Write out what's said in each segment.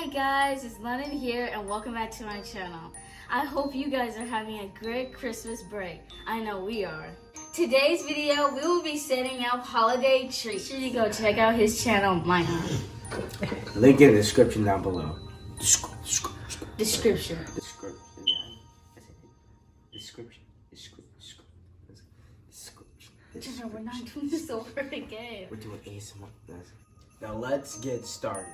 Hi guys, it's London here and welcome back to my channel. I hope you guys are having a great Christmas break. I know we are. Today's video, we will be setting up holiday treats. Make sure you go check out his channel, Mike. Link in the description down below. Description. Jenna, we're not doing this over again. We're doing ASMR. Now let's get started.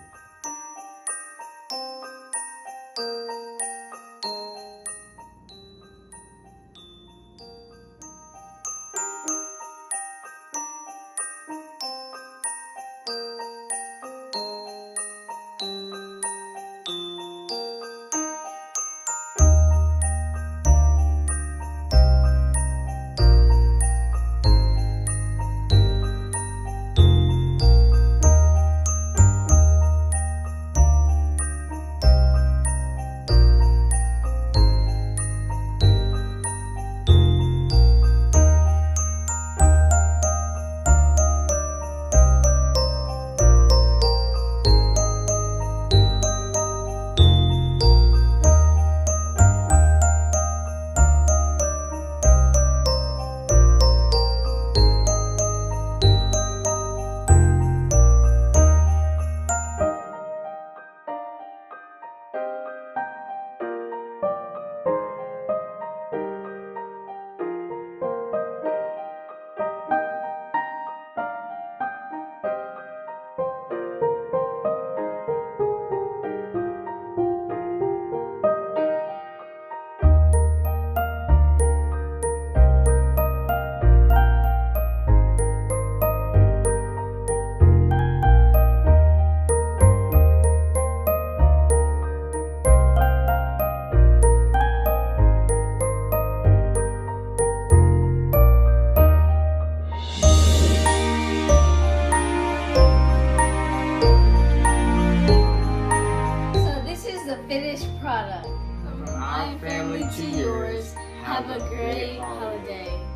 Finished product. From my family to yours. Have a great holiday.